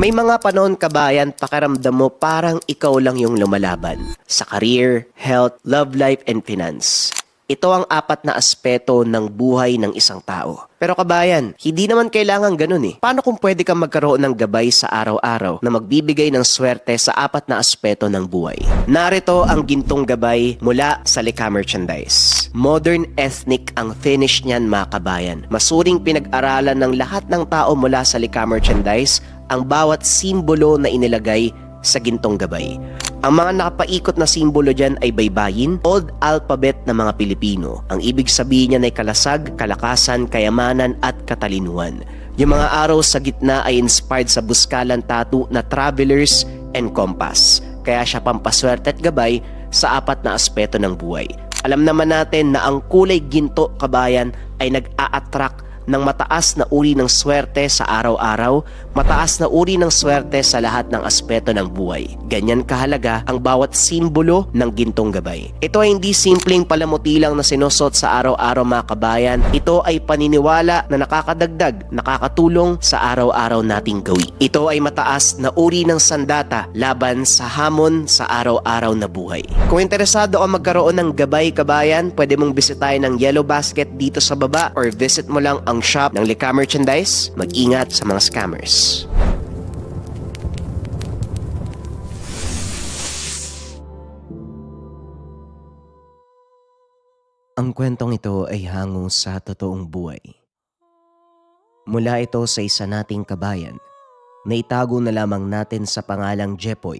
May mga panahon kabayan, pakiramdam mo parang ikaw lang yung lumalaban. Sa career, health, love life, and finance. Ito ang apat na aspeto ng buhay ng isang tao. Pero kabayan, hindi naman kailangan ganun eh. Paano kung pwede kang magkaroon ng gabay sa araw-araw na magbibigay ng swerte sa apat na aspeto ng buhay? Narito ang gintong gabay mula sa Lika Merchandise. Modern ethnic ang finish niyan mga kabayan. Masuring pinag-aralan ng lahat ng tao mula sa Lika Merchandise ang bawat simbolo na inilagay sa gintong gabay. Ang mga nakapaikot na simbolo dyan ay baybayin, old alphabet ng mga Pilipino. Ang ibig sabihin niyan ay kalasag, kalakasan, kayamanan at katalinuhan. Yung mga araw sa gitna ay inspired sa buskalan tattoo na Travelers and Compass. Kaya siya pampaswerte at gabay sa apat na aspeto ng buhay. Alam naman natin na ang kulay ginto kabayan ay nag-a-attract ng mataas na uri ng swerte sa araw-araw, mataas na uri ng swerte sa lahat ng aspeto ng buhay. Ganyan kahalaga ang bawat simbolo ng gintong gabay. Ito ay hindi simpleng palamuti lang na sinusot sa araw-araw mga kabayan. Ito ay paniniwala na nakakadagdag, nakakatulong sa araw-araw nating gawi. Ito ay mataas na uri ng sandata laban sa hamon sa araw-araw na buhay. Kung interesado ka magkaroon ng gabay kabayan, pwede mong bisitahin ang Yellow Basket dito sa baba or visit mo lang ang shop ng Lika Merchandise. Mag-ingat sa mga scammers. Ang kwentong ito ay hango sa totoong buhay. Mula ito sa isa nating kabayan na itago na lamang natin sa pangalang Jepoy.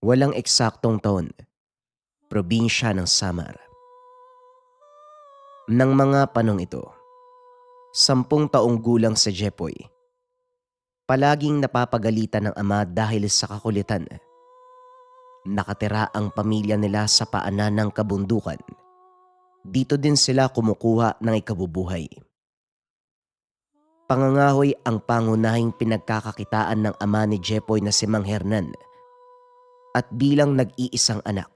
Walang eksaktong taon, probinsya ng Samar. Nang mga panong ito, 10 taong gulang si Jepoy. Palaging napapagalitan ng ama dahil sa kakulitan. Nakatira ang pamilya nila sa paanan ng kabundukan. Dito din sila kumukuha ng ikabubuhay. Pangangahoy ang pangunahing pinagkakakitaan ng ama ni Jepoy na si Mang Hernan. At bilang nag-iisang anak,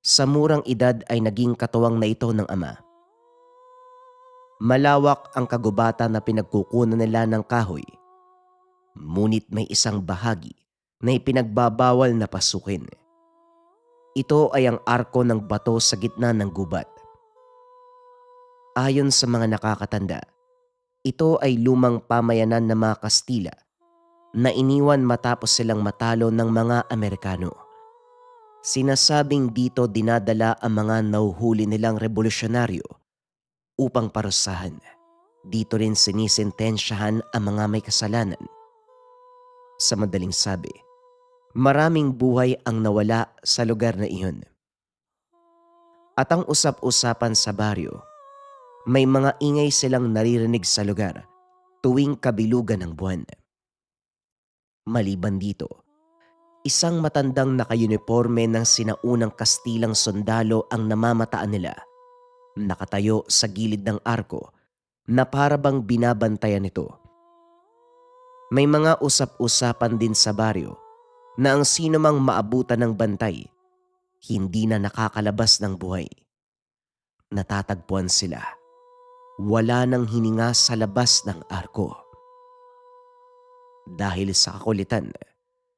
sa murang edad ay naging katuwang na ito ng ama. Malawak ang kagubatan na pinagkukunan nila ng kahoy, ngunit may isang bahagi na ipinagbabawal na pasukin. Ito ay ang arko ng bato sa gitna ng gubat. Ayon sa mga nakakatanda, ito ay lumang pamayanan ng mga Kastila na iniwan matapos silang matalo ng mga Amerikano. Sinasabing dito dinadala ang mga nauhuli nilang revolusyonaryo upang parusahan. Dito rin sinisintensyahan ang mga may kasalanan. Sa madaling sabi, maraming buhay ang nawala sa lugar na iyon. At ang usap-usapan sa baryo, may mga ingay silang naririnig sa lugar tuwing kabilugan ng buwan. Maliban dito, isang matandang naka-uniforme ng sinaunang Kastilang sundalo ang namamataan nila. Nakatayo sa gilid ng arko na parabang binabantayan nito. May mga usap-usapan din sa baryo na ang sino mang maabutan ng bantay, hindi na nakakalabas ng buhay. Natatagpuan sila. Wala nang hininga sa labas ng arko. Dahil sa kakulitan,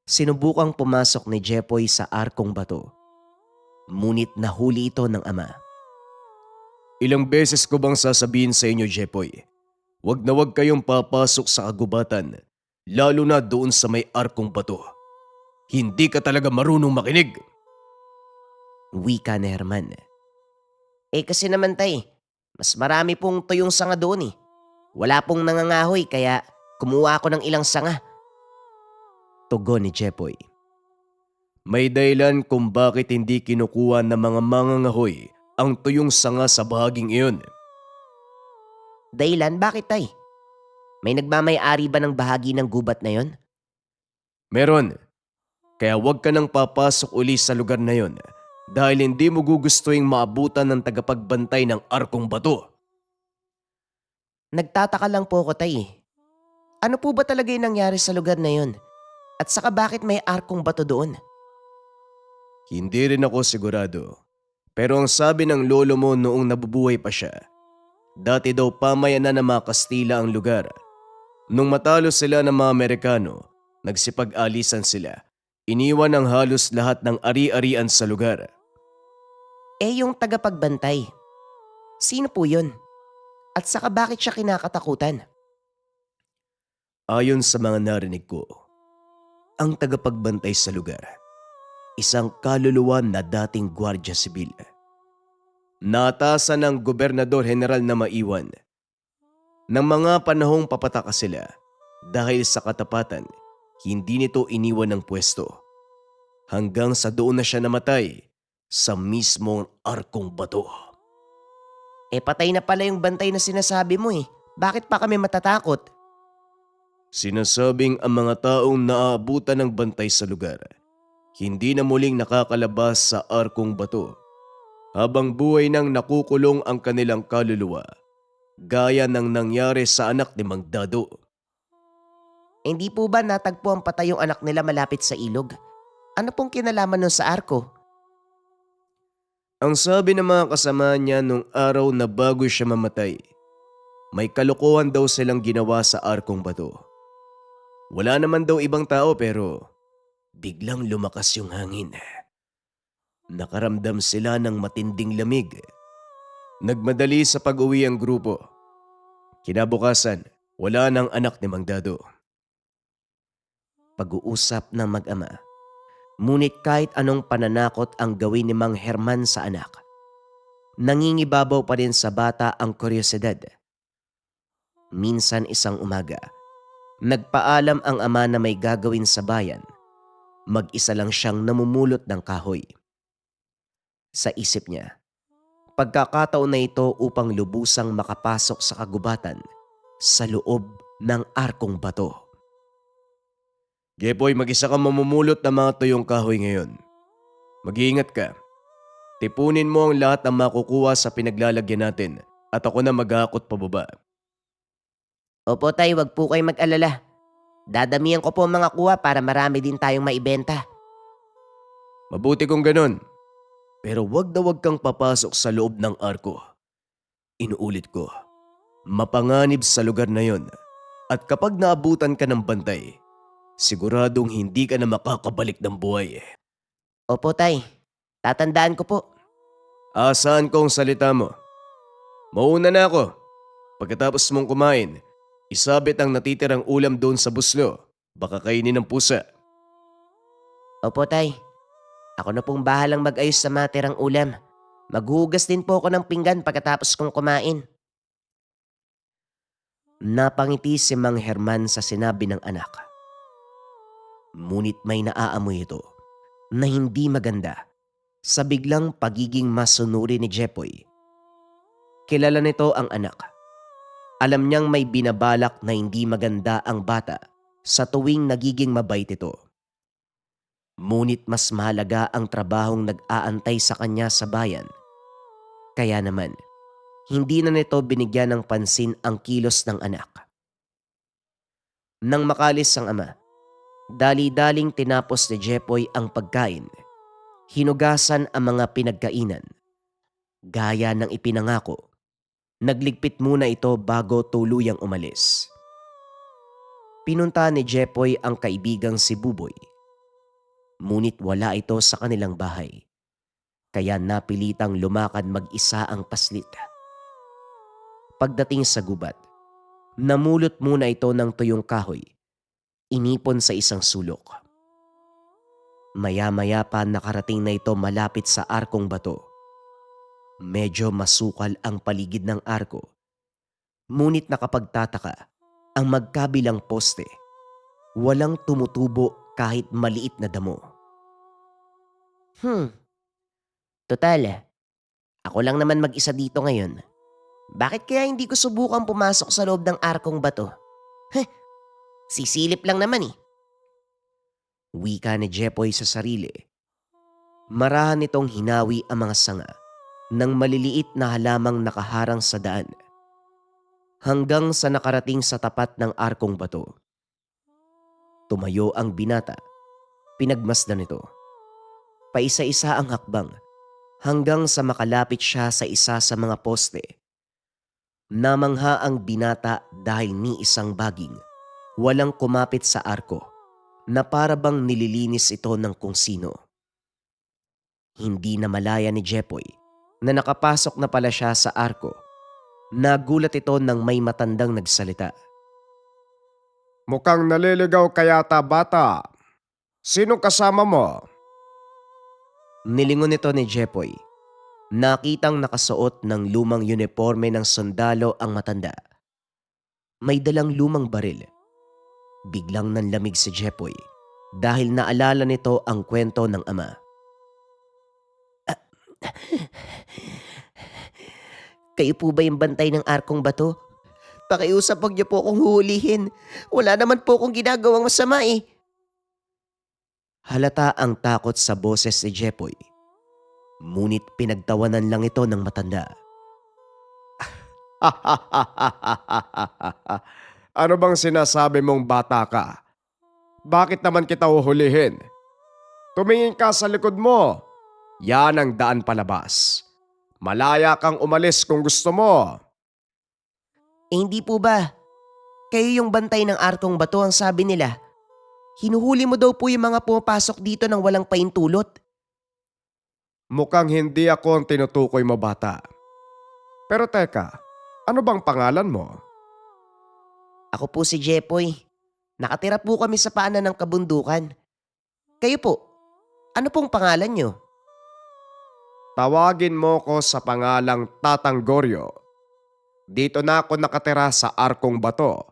sinubukang pumasok ni Jepoy sa arkong bato. Ngunit nahuli ito ng ama. Ilang beses ko bang sasabihin sa inyo, Jepoy, wag na wag kayong papasok sa kagubatan, lalo na doon sa may arkong bato. Hindi ka talaga marunong makinig. Wika ni Herman. Kasi naman tay, mas marami pong tuyong sanga doon eh. Wala pong nangangahoy kaya kumuha ako ng ilang sanga. Tugon ni Jepoy. May dahilan kung bakit hindi kinukuha ng mga mangangahoy ang tuyong sanga sa bahaging iyon. Dahilan? Bakit tay? May nagmamay-ari ba ng bahagi ng gubat na yon? Meron. Kaya wag ka nang papasok uli sa lugar na yon dahil hindi mo gugustuhin maabutan ng tagapagbantay ng arkong bato. Nagtataka lang po ako tay. Ano po ba talaga yung nangyari sa lugar na yon? At saka bakit may arkong bato doon? Hindi rin ako sigurado. Pero ang sabi ng lolo mo noong nabubuhay pa siya, dati daw pamayanan ng mga Kastila ang lugar. Nung matalo sila ng mga Amerikano, nagsipag-alisan sila. Iniwan ang halos lahat ng ari-arian sa lugar. Yung tagapagbantay, sino po yun? At saka bakit siya kinakatakutan? Ayon sa mga narinig ko, ang tagapagbantay sa lugar, isang kaluluwa na dating Gwardiya Sibil. Naatasan ng Gobernador General na maiwan. Nang mga panahong papataka sila, dahil sa katapatan, hindi nito iniwan ng pwesto. Hanggang sa doon na siya namatay sa mismong arkong bato. Patay na pala yung bantay na sinasabi mo eh. Bakit pa kami matatakot? Sinasabing ang mga taong naaabutan ng bantay sa lugar, hindi na muling nakakalabas sa arkong bato habang buhay nang nakukulong ang kanilang kaluluwa, gaya ng nangyari sa anak ni Mang Dado. Hindi po ba natagpuan patay yung anak nila malapit sa ilog? Ano pong kinalaman nun sa arko? Ang sabi ng mga kasama niya nung araw na bago siya mamatay, may kalokohan daw silang ginawa sa arkong bato. Wala naman daw ibang tao pero biglang lumakas yung hangin. Nakaramdam sila ng matinding lamig. Nagmadali sa pag-uwi ang grupo. Kinabukasan, wala nang anak ni Mang Dado. Pag-uusap ng mag-ama. Ngunit kahit anong pananakot ang gawin ni Mang Herman sa anak, nangingibabaw pa rin sa bata ang kuryosidad. Minsan isang umaga, nagpaalam ang ama na may gagawin sa bayan. Mag-isa lang siyang namumulot ng kahoy. Sa isip niya, pagkakataon na ito upang lubusang makapasok sa kagubatan sa loob ng arkong bato. Jepoy, mag-isa ka mamumulot ng mga tuyong kahoy ngayon. Mag-iingat ka. Tipunin mo ang lahat ng makukuha sa pinaglalagyan natin at ako na mag-aakot pababa. Opo tay, wag po kayo mag-alala. Dadamihan ko po ang mga kuha para marami din tayong maibenta. Mabuti kung ganun. Pero wag na wag kang papasok sa loob ng arko. Inuulit ko, mapanganib sa lugar na yon. At kapag naabutan ka ng bantay, siguradong hindi ka na makakabalik ng buhay. Opo tay, tatandaan ko po. Asahan ko ang salita mo. Mauna na ako. Pagkatapos mong kumain, isabit ang natitirang ulam doon sa buslo. Baka kainin ng pusa. Opo tay, ako na pong bahalang mag-ayos sa matirang ulam. Maghugas din po ako ng pinggan pagkatapos kong kumain. Napangiti si Mang Herman sa sinabi ng anak. Ngunit may naaamoy ito na hindi maganda sa biglang pagiging masunuri ni Jepoy. Kilala nito ang anak. Alam niyang may binabalak na hindi maganda ang bata sa tuwing nagiging mabait ito. Ngunit mas mahalaga ang trabahong nag-aantay sa kanya sa bayan. Kaya naman, hindi na nito binigyan ng pansin ang kilos ng anak. Nang makalis ang ama, dali-daling tinapos ni Jepoy ang pagkain. Hinugasan ang mga pinagkainan. Gaya ng ipinangako, nagligpit muna ito bago tuluyang umalis. Pinunta ni Jepoy ang kaibigang si Buboy. Ngunit wala ito sa kanilang bahay. Kaya napilitang lumakad mag-isa ang paslit. Pagdating sa gubat, namulot muna ito ng tuyong kahoy. Inipon sa isang sulok. Maya-maya pa nakarating na ito malapit sa arkong bato. Medyo masukal ang paligid ng arko. Ngunit nakapagtataka ang magkabilang poste. Walang tumutubo kahit maliit na damo. Total, ako lang naman mag-isa dito ngayon. Bakit kaya hindi ko subukan pumasok sa loob ng arkong bato? Sisilip lang naman eh. Wika ni Jepoy sa sarili. Marahan nitong hinawi ang mga sanga ng maliliit na halamang nakaharang sa daan. Hanggang sa nakarating sa tapat ng arkong bato. Tumayo ang binata. Pinagmasdan nito. Paisa-isa ang hakbang hanggang sa makalapit siya sa isa sa mga poste. Namangha ang binata dahil ni isang baging walang kumapit sa arko na para bang nililinis ito ng kung sino. Hindi na malaya ni Jepoy na nakapasok na pala siya sa arko. Nagulat ito nang may matandang nagsalita. Mukhang naliligaw ka yata, bata. Sinong kasama mo? Nilingon ito ni Jepoy. Nakitang nakasuot ng lumang uniforme ng sundalo ang matanda. May dalang lumang baril. Biglang nanlamig si Jepoy dahil naalala nito ang kwento ng ama. Kayo po ba yung bantay ng arkong bato? Pakiusap, huwag niyo po akong huhulihin. Wala naman po akong ginagawang masama eh. Halata ang takot sa boses ni Jepoy. Ngunit pinagtawanan lang ito ng matanda. Ano bang sinasabi mong bata ka? Bakit naman kita uhulihin? Tumingin ka sa likod mo. Yan ang daan palabas. Malaya kang umalis kung gusto mo. Hindi po ba? Kayo yung bantay ng arkong bato ang sabi nila. Hinuhuli mo daw po yung mga pumapasok dito ng walang paintulot. Mukhang hindi ako ang tinutukoy mo, bata. Pero teka, ano bang pangalan mo? Ako po si Jepoy. Nakatira po kami sa paanan ng kabundukan. Kayo po, ano pong pangalan nyo? Tawagin mo ko sa pangalang Tatang Goryo. Dito na ako nakatira sa Arkong Bato.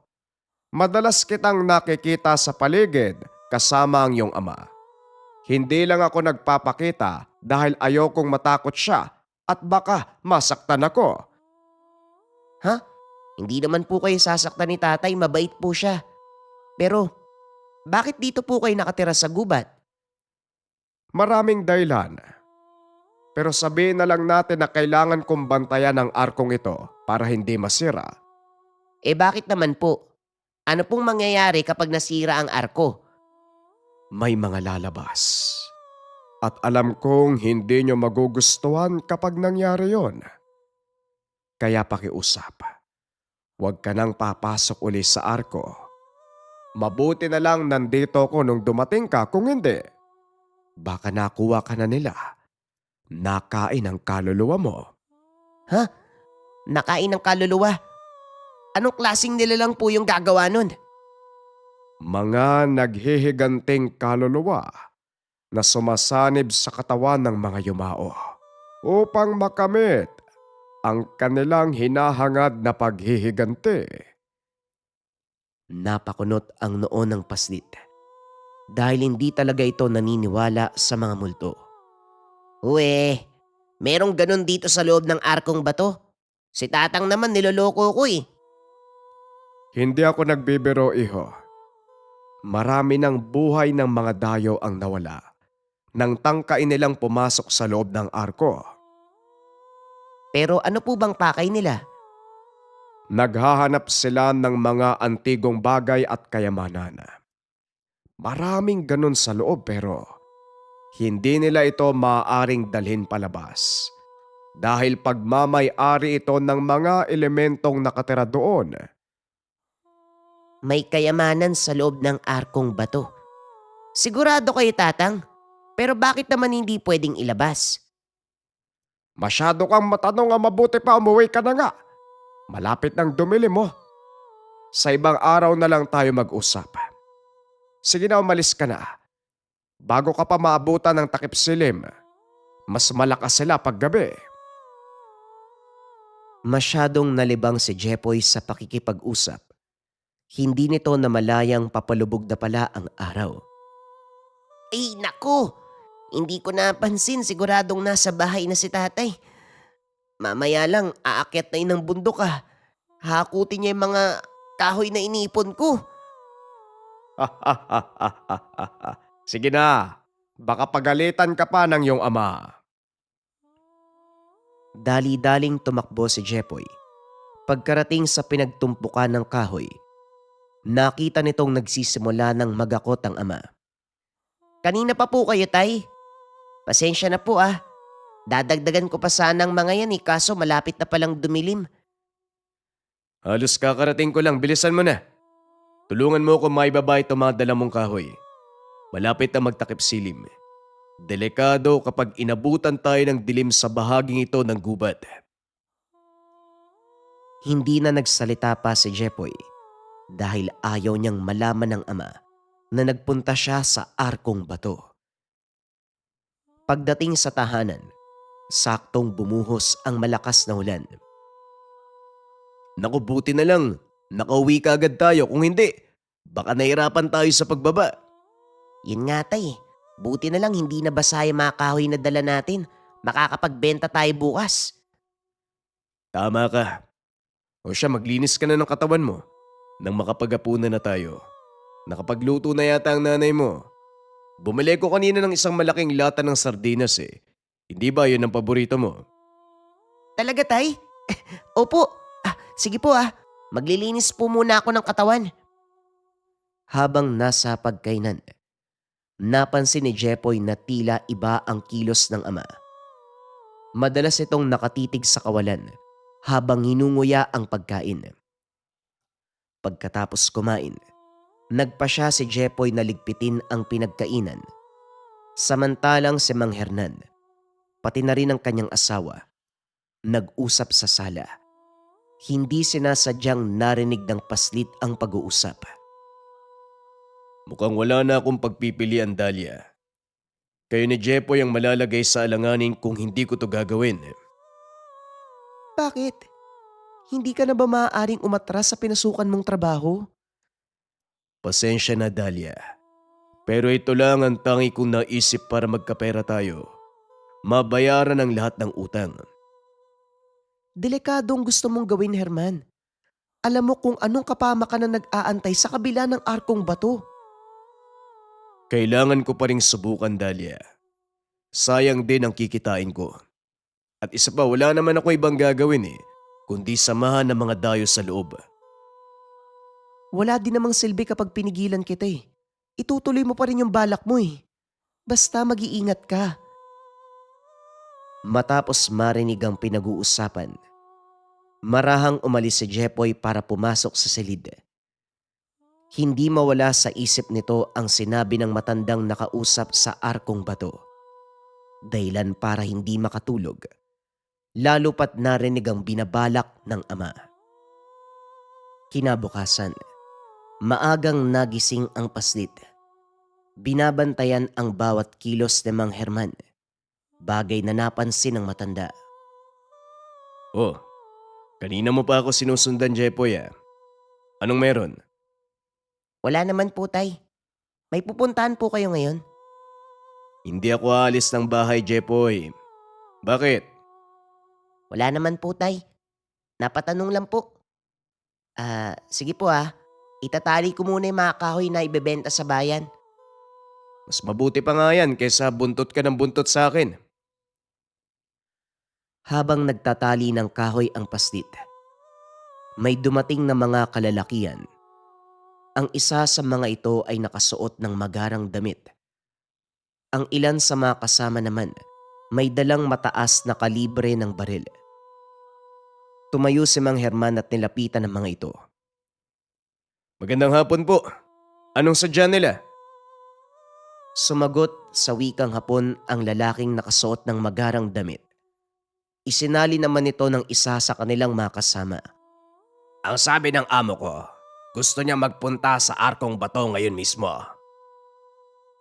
Madalas kitang nakikita sa paligid kasama ang iyong ama. Hindi lang ako nagpapakita dahil ayokong matakot siya at baka masaktan ako. Ha? Hindi naman po kayo sasaktan ni tatay, mabait po siya. Pero, bakit dito po kayo nakatira sa gubat? Maraming dahilan. Pero sabihin na lang natin na kailangan kong bantayan ang arkong ito para hindi masira. Eh bakit naman po? Ano pong mangyayari kapag nasira ang arko? May mga lalabas. At alam kong hindi nyo magugustuhan kapag nangyari yon. Kaya pakiusap. Huwag ka nang papasok uli sa arko. Mabuti na lang nandito ko nung dumating ka, kung hindi, baka nakuha ka na nila. Nakain ang kaluluwa mo. Ha? Nakain ng kaluluwa? Anong klaseng nilalang po yung gagawa nun? Mga naghihiganting kaluluwa na sumasanib sa katawan ng mga yumao upang makamit ang kanilang hinahangad na paghihiganti. Napakunot ang noo ng paslit dahil hindi talaga ito naniniwala sa mga multo. Uwe, merong ganun dito sa loob ng arkong bato. Si tatang naman niloloko ko eh. Hindi ako nagbibiro, iho. Marami ng buhay ng mga dayo ang nawala nang tangkain nilang pumasok sa loob ng arko. Pero ano po bang pakay nila? Naghahanap sila ng mga antigong bagay at kayamanan. Maraming ganun sa loob pero hindi nila ito maaaring dalhin palabas dahil pagmamay-ari ito ng mga elementong nakatira doon. May kayamanan sa loob ng arkong bato. Sigurado kayo tatang, pero bakit naman hindi pwedeng ilabas? Masyado kang matanong, mabuti pa umuwi ka na nga. Malapit nang dumilim mo. Sa ibang araw na lang tayo mag-usap. Sige na, umalis ka na. Bago ka pa maabutan ng takip silim, mas malakas sila paggabi. Masyadong nalibang si Jepoy sa pakikipag-usap. Hindi nito namalayang papalubog na pala ang araw. Ay naku! Hindi ko napansin, siguradong nasa bahay na si tatay. Mamaya lang, aakyat na yun ng bundok ah. Hakutin niya yung mga kahoy na inipon ko. Sige na, baka pagalitan ka pa ng iyong ama. Dali-daling tumakbo si Jepoy. Pagkarating sa pinagtumpukan ng kahoy, nakita nitong nagsisimula ng magakot ang ama. Kanina pa po kayo, tay. Pasensya na po ah. Dadagdagan ko pa sanang mga yan kaso malapit na palang dumilim. Halos kakarating ko lang, bilisan mo na. Tulungan mo ako maibaba itong mga dala mong kahoy. Malapit na magtakip silim. Delikado kapag inabutan tayo ng dilim sa bahaging ito ng gubat. Hindi na nagsalita pa si Jepoy dahil ayaw niyang malaman ng ama na nagpunta siya sa arkong bato. Pagdating sa tahanan, saktong bumuhos ang malakas na ulan. Naku, buti na lang. Nakauwi ka agad tayo. Kung hindi, baka nahirapan tayo sa pagbaba. Yun nga tay, buti na lang hindi nabasa yung mga kahoy na dala natin. Makakapagbenta tayo bukas. Tama ka. O siya, maglinis ka na ng katawan mo. Nang makapagapunan na tayo. Nakapagluto na yata ang nanay mo. Bumili ko kanina ng isang malaking lata ng sardinas eh. Hindi ba yun ang paborito mo? Talaga tay? Opo. Sige po Maglilinis po muna ako ng katawan. Habang nasa pagkainan, napansin ni Jepoy na tila iba ang kilos ng ama. Madalas itong nakatitig sa kawalan habang hinunguya ang pagkain. Pagkatapos kumain, nagpa siya si Jepoy na ligpitin ang pinagkainan. Samantalang si Mang Hernan, pati na rin ang kanyang asawa, nag-usap sa sala. Hindi sinasadyang narinig ng paslit ang pag-uusap. Mukhang wala na akong pagpipilian, Dahlia. Kayo ni Jepoy ang malalagay sa alanganin kung hindi ko to gagawin. Bakit? Hindi ka na ba maaaring umatras sa pinasukan mong trabaho? Pasensya na, Dahlia. Pero ito lang ang tangi kong naisip para magkapera tayo. Mabayaran ang lahat ng utang. Delikadong gusto mong gawin, Herman. Alam mo kung anong kapamakan na nag-aantay sa kabila ng arkong bato. Kailangan ko pa ring subukan, Dahlia. Sayang din ang kikitain ko. At isa pa, wala naman ako ibang gagawin kundi samahan ng mga dayo sa loob. Wala din namang silbi kapag pinigilan kita Itutuloy mo pa rin yung balak mo Basta mag-iingat ka. Matapos marinig ang pinag-uusapan, marahang umalis si Jepoy para pumasok sa silid. Hindi mawala sa isip nito ang sinabi ng matandang nakausap sa arkong bato. Dahilan para hindi makatulog, lalo pat narinig ang binabalak ng ama. Kinabukasan, maagang nagising ang paslit. Binabantayan ang bawat kilos ni Mang Herman, bagay na napansin ng matanda. Oh, kanina mo pa ako sinusundan, Jepoy Anong meron? Wala naman po tay. May pupuntahan po kayo ngayon? Hindi ako aalis ng bahay, Jepoy. Bakit? Wala naman po tay. Napatanong lang po. Sige po Itatali ko muna yung mga kahoy na ibebenta sa bayan. Mas mabuti pa nga yan kaysa buntot ka ng buntot sa akin. Habang nagtatali ng kahoy ang paslit, may dumating na mga kalalakian. Ang isa sa mga ito ay nakasuot ng magarang damit. Ang ilan sa mga kasama naman may dalang mataas na kalibre ng baril. Tumayo si Mang Herman at nilapitan ng mga ito. Magandang hapon po. Anong sadya nila? Sumagot sa wikang Hapon ang lalaking nakasuot ng magarang damit. Isinali naman ito ng isa sa kanilang mga kasama. Ang sabi ng amo ko, gusto niya magpunta sa arkong bato ngayon mismo.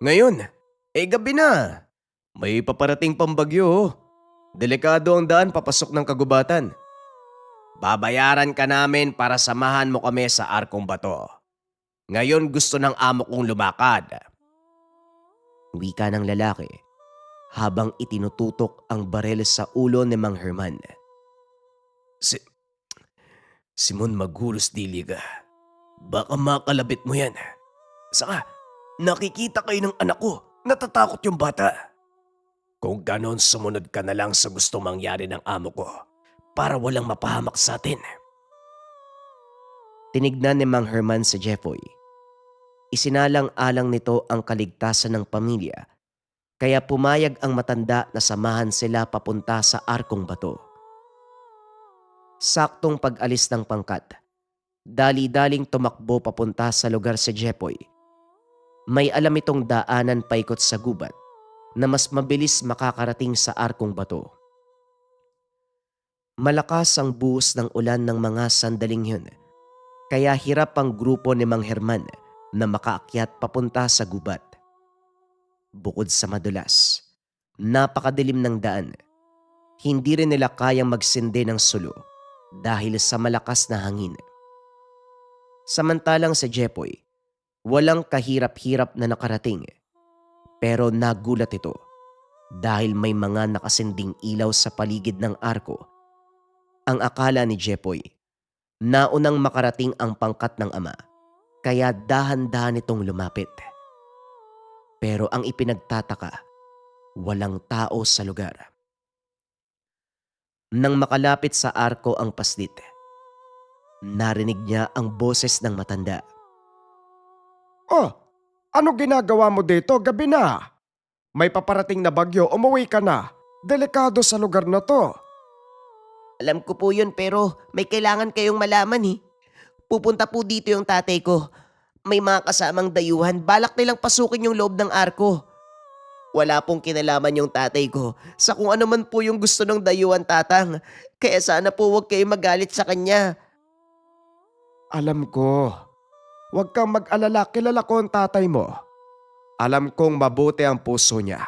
Ngayon? Gabi na. May paparating pang bagyo. Delikado ang daan papasok ng kagubatan. Babayaran ka namin para samahan mo kami sa arkong bato. Ngayon gusto ng amo kong lumakad. Wika ng lalaki habang itinututok ang barel sa ulo ni Mang Herman. Simon, maghulos dili ka. Baka makalabit mo yan. Saka, nakikita kayo ng anak ko. Natatakot yung bata. Kung ganon, sumunod ka na lang sa gusto mangyari ng amo ko para walang mapahamak sa atin. Tinignan ni Mang Herman si Jepoy. Isinalang-alang nito ang kaligtasan ng pamilya, kaya pumayag ang matanda na samahan sila papunta sa arkong bato. Saktong pag-alis ng pangkat, Dali-daling tumakbo papunta sa lugar si Jepoy. May alam itong daanan paikot sa gubat na mas mabilis makakarating sa arkong bato. Malakas ang buhos ng ulan ng mga sandaling yun, kaya hirap ang grupo ni Mang Herman na makaakyat papunta sa gubat. Bukod sa madulas, napakadilim ng daan. Hindi rin nila kayang magsindi ng sulo dahil sa malakas na hangin. Samantalang si Jepoy, walang kahirap-hirap na nakarating. Pero nagulat ito dahil may mga nakasinding ilaw sa paligid ng arko. Ang akala ni Jepoy, naunang makarating ang pangkat ng ama, kaya dahan-dahan itong lumapit. Pero ang ipinagtataka, walang tao sa lugar. Nang makalapit sa arko ang paslit, narinig niya ang boses ng matanda. Oh, ano ginagawa mo dito? Gabi na. May paparating na bagyo, umuwi ka na. Delikado sa lugar na to. Alam ko po yun pero may kailangan kayong malaman eh. Pupunta po dito yung tatay ko. May mga kasamang dayuhan, balak nilang pasukin yung loob ng arko. Wala pong kinalaman yung tatay ko sa kung ano man po yung gusto ng dayuhan, tatang. Kaya sana po huwag kayong magalit sa kanya. Alam ko. Huwag kang mag-alala, kilala ko ang tatay mo. Alam kong mabuti ang puso niya.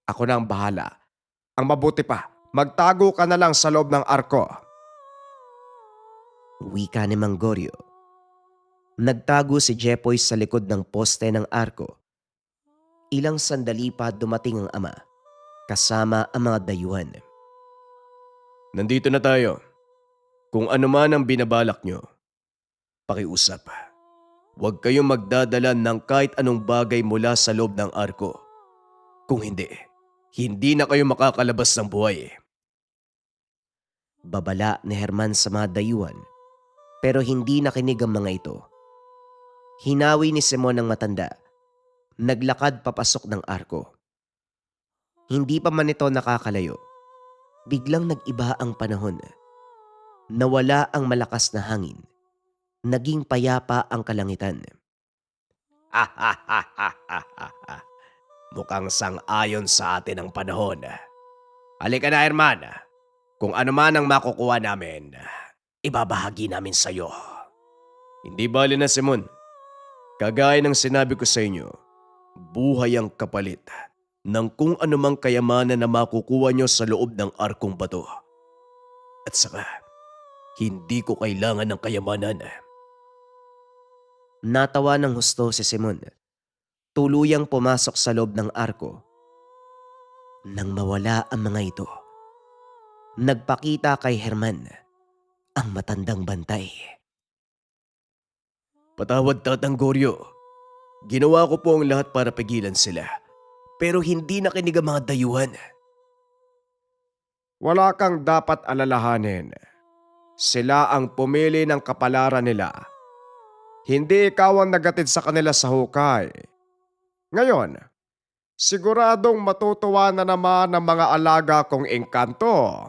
Ako na ang bahala. Ang mabuti pa, magtago ka na lang sa loob ng arko. Wika ni Mang Goryo. Nagtago si Jepoy sa likod ng poste ng arko. Ilang sandali pa dumating ang ama, kasama ang mga dayuhan. Nandito na tayo. Kung ano man ang binabalak nyo, pakiusap. Huwag kayong magdadala ng kahit anong bagay mula sa loob ng arko. Kung hindi, hindi na kayo makakalabas ng buhay. Babala ni Herman sa mga dayuhan, pero hindi nakinig ang mga ito. Hinawi ni Simon ang matanda. Naglakad papasok ng arko. Hindi pa man ito nakakalayo. Biglang nag-iba ang panahon. Nawala ang malakas na hangin. Naging payapa ang kalangitan. Mukhang sang-ayon sa atin ang panahon. Halika na, Herman. Kung ano man ang makukuha namin, ibabahagi namin sa iyo. Hindi bali na, Simon. Kagaya ng sinabi ko sa inyo, buhay ang kapalit ng kung anumang kayamanan na makukuha nyo sa loob ng arkong bato. At saka, hindi ko kailangan ng kayamanan. Natawa ng husto si Simon. Tuluyang pumasok sa loob ng arko. Nang mawala ang mga ito, nagpakita kay Herman ang matandang bantay. Patawad, Tatang Goryo. Ginawa ko po ang lahat para pigilan sila. Pero hindi nakinig ang mga dayuhan. Wala kang dapat alalahanin. Sila ang pumili ng kapalaran nila. Hindi ikaw ang nagatid sa kanila sa hukay. Ngayon, siguradong matutuwa na naman ang mga alaga kong engkanto.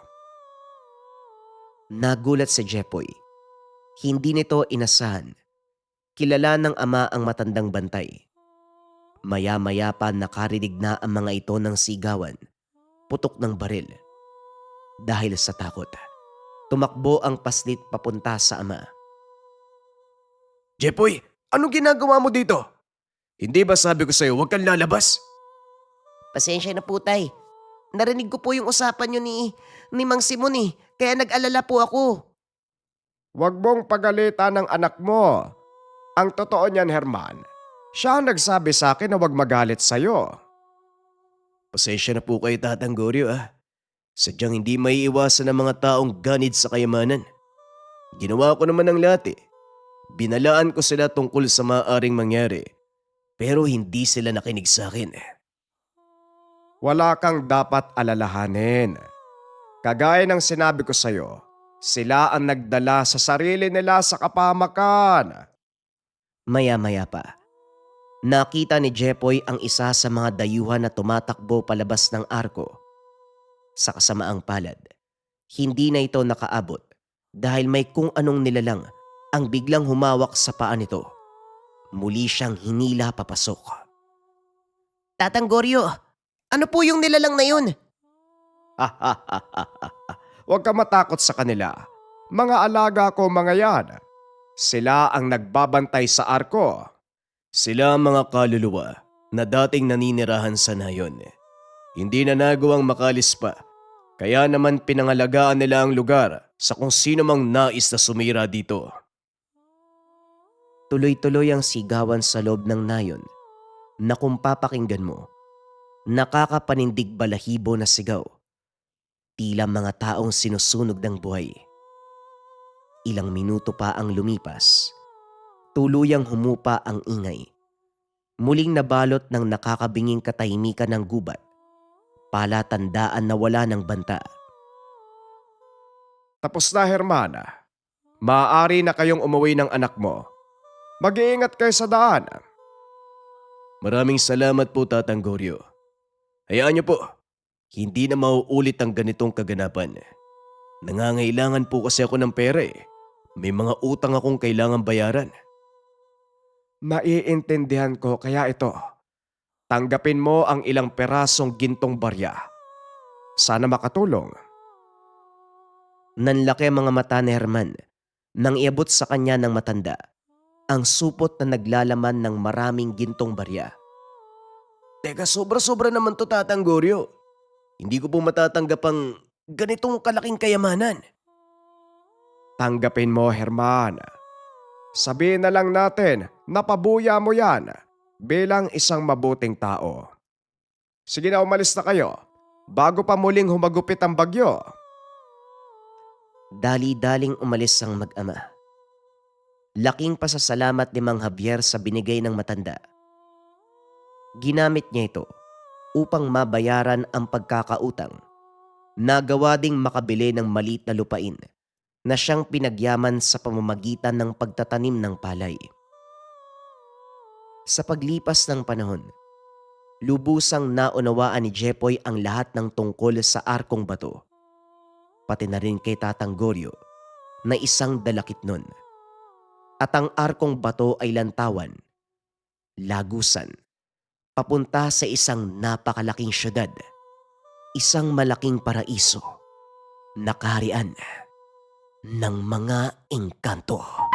Nagulat si Jepoy. Hindi nito inasahan. Kilala ng ama ang matandang bantay. Maya-maya pa nakarinig na ang mga ito ng sigawan, putok ng baril. Dahil sa takot, tumakbo ang paslit papunta sa ama. Jepoy, anong ginagawa mo dito? Hindi ba sabi ko sa'yo huwag kang lalabas? Pasensya na po, tay. Narinig ko po yung usapan nyo ni Mang Simon kaya nag-alala po ako. Huwag mong pagalitan ng anak mo. Ang totoo niyan, Herman, siya ang nagsabi sa akin na huwag magalit sa'yo. Pasensya na po kayo, Tatang Goryo Sadyang hindi maiiwasan ng mga taong ganid sa kayamanan. Ginawa ko naman ang lahat Binalaan ko sila tungkol sa maaaring mangyari. Pero hindi sila nakinig sa akin. Wala kang dapat alalahanin. Kagaya ng sinabi ko sa'yo, sila ang nagdala sa sarili nila sa kapahamakan. Maya-maya pa, nakita ni Jepoy ang isa sa mga dayuhan na tumatakbo palabas ng arko. Sa kasamaang palad, hindi na ito nakaabot dahil may kung anong nilalang ang biglang humawak sa paa nito. Muli siyang hinila papasok. Tatang Goryo, ano po yung nilalang na yun? Huwag ka matakot sa kanila. Mga alaga ko mga yan. Sila ang nagbabantay sa arko. Sila ang mga kaluluwa na dating naninirahan sa nayon. Hindi na nagawang makalis pa. Kaya naman pinangalagaan nila ang lugar sa kung sino mang nais na sumira dito. Tuloy-tuloy ang sigawan sa loob ng nayon na kung papakinggan mo, nakakapanindig balahibo na sigaw. Tila mga taong sinusunog ng buhay. Ilang minuto pa ang lumipas. Tuluyang humupa ang ingay. Muling nabalot ng nakakabinging katahimikan ng gubat. Palatandaan na wala ng banta. Tapos na, Hermana. Maaari na kayong umuwi ng anak mo. Mag-iingat kayo sa daan. Maraming salamat po, Tatang Goryo. Hayaan niyo po, hindi na mauulit ang ganitong kaganapan. Nangangailangan po kasi ako ng pera eh. May mga utang akong kailangan bayaran. Naiintindihan ko kaya ito. Tanggapin mo ang ilang perasong gintong barya. Sana makatulong. Nanlaki ang mga mata ni Herman nang iabot sa kanya ng matanda ang supot na naglalaman ng maraming gintong barya. Teka, sobra-sobra naman to, Tatang Goryo. Hindi ko po matatanggap ang ganitong kalaking kayamanan. Tanggapin mo, Herman. Sabihin na lang natin na pabuya mo yan bilang isang mabuting tao. Sige na, umalis na kayo bago pa muling humagupit ang bagyo. Dali-daling umalis ang mag-ama. Laking pasasalamat ni Mang Javier sa binigay ng matanda. Ginamit niya ito upang mabayaran ang pagkakautang. Nagawa ding makabili ng maliit na lupain na siyang pinagyaman sa pamamagitan ng pagtatanim ng palay. Sa paglipas ng panahon, lubusang naunawaan ni Jepoy ang lahat ng tungkol sa arkong bato, pati na rin kay Tatang Goryo na isang dalakit nun. At ang arkong bato ay lantawan, lagusan, papunta sa isang napakalaking syudad, isang malaking paraiso, na kaharian ng mga engkanto.